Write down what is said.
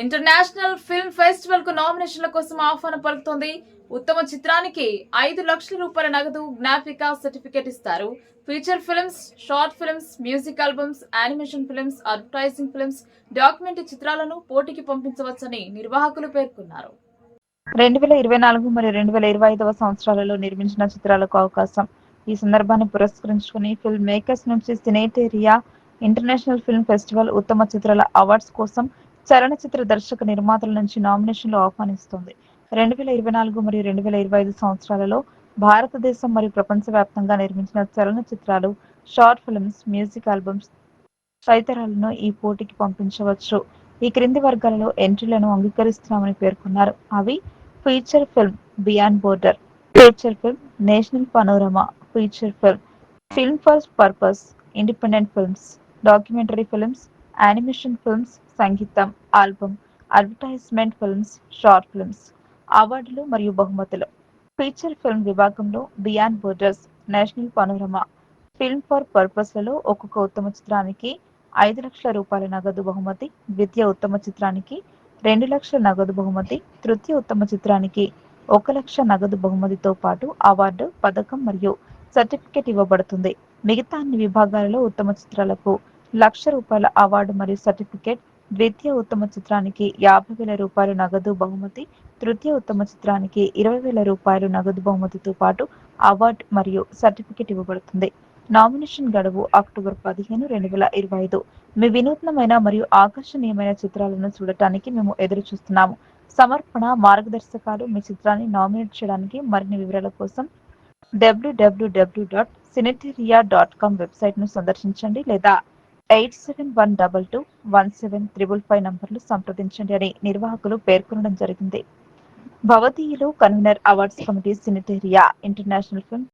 International film festival కు నామినేషన్ల కోసం ఆహ్వానం పలుకుతోంది. ఉత్తమ చిత్రానికి 5 లక్షల రూపాయల నగదు జ్ఞాపిక సర్టిఫికేట్ ఇస్తారు. Feature films, short films, music albums, animation films, advertising films, documentary చిత్రాలను పోటీకి పంపించవచ్చని నిర్వాహకులు పేర్కొన్నారు. 2024 మరియు 2025 సంవత్సరాలలో నిర్మించిన చిత్రాలకు అవకాశం. ఈ సందర్భాన్ని పురస్కరించుకుని ఫిల్మ్ మేకర్స్ నుంచి సినేటేరియా ఇంటర్నేషనల్ ఫిల్మ్ ఫెస్టివల్ ఉత్తమ చిత్రాల అవార్డ్స్ కోసం చలనచిత్ర దర్శక నిర్మాతల నుంచి నామినేషన్లు ఆహ్వానిస్తోంది. 2024 మరియు 2025 సంవత్సరాలలో భారతదేశం మరియు ప్రపంచవ్యాప్తంగా నిర్మించిన చలనచిత్రాలు, షార్ట్ ఫిల్మ్స్, మ్యూజిక్ ఆల్బమ్స్ తదితరాలను ఈ పోటీకి పంపించవచ్చు. ఈ క్రింది వర్గాలలో ఎంట్రీలను అంగీకరిస్తున్నామని పేర్కొన్నారు. అవి: feature film beyond border, feature film national panorama, feature film film for purpose, independent films, documentary films, animation films, సంగీతం, album, advertisement films, short films. అవార్డులు మరియు బహుమతులు. ఫీచర్ ఫిల్మ్ విభాగంలో beyond borders, national panorama, film for పర్పస్లలో ఒక్కొక్క ఉత్తమ చిత్రానికి 5 లక్షల రూపాయల నగదు బహుమతి, ద్వితీయ ఉత్తమ చిత్రానికి 2 లక్షల నగదు బహుమతి, తృతీయ ఉత్తమ చిత్రానికి 1 లక్ష నగదు బహుమతితో పాటు అవార్డు, పథకం మరియు సర్టిఫికేట్ ఇవ్వబడుతుంది. మిగతా అన్ని విభాగాలలో ఉత్తమ చిత్రాలకు ₹1,00,000 అవార్డు మరియు సర్టిఫికేట్, ద్వితీయ ఉత్తమ చిత్రానికి ₹50,000 నగదు బహుమతి, తృతీయ ఉత్తమ చిత్రానికి ₹20,000 నగదు బహుమతితో పాటు అవార్డు మరియు సర్టిఫికేట్ ఇవ్వబడుతుంది. నామినేషన్ గడువు అక్టోబర్ 15, 2025. మీ వినూత్నమైన మరియు ఆకర్షణీయమైన చిత్రాలను చూడటానికి మేము ఎదురుచూస్తున్నాము. సమర్పణ, మార్గదర్శకాలు. మీ చిత్రాన్ని నామినేట్ చేయడానికి మరిన్ని వివరాల కోసం www.cineteria.com వెబ్సైట్ను సందర్శించండి లేదా 8712217555 నంబర్లు సంప్రదించండి అని నిర్వాహకులు పేర్కొనడం జరిగింది. భవదీయులు, convener, awards committee, Cineteria international film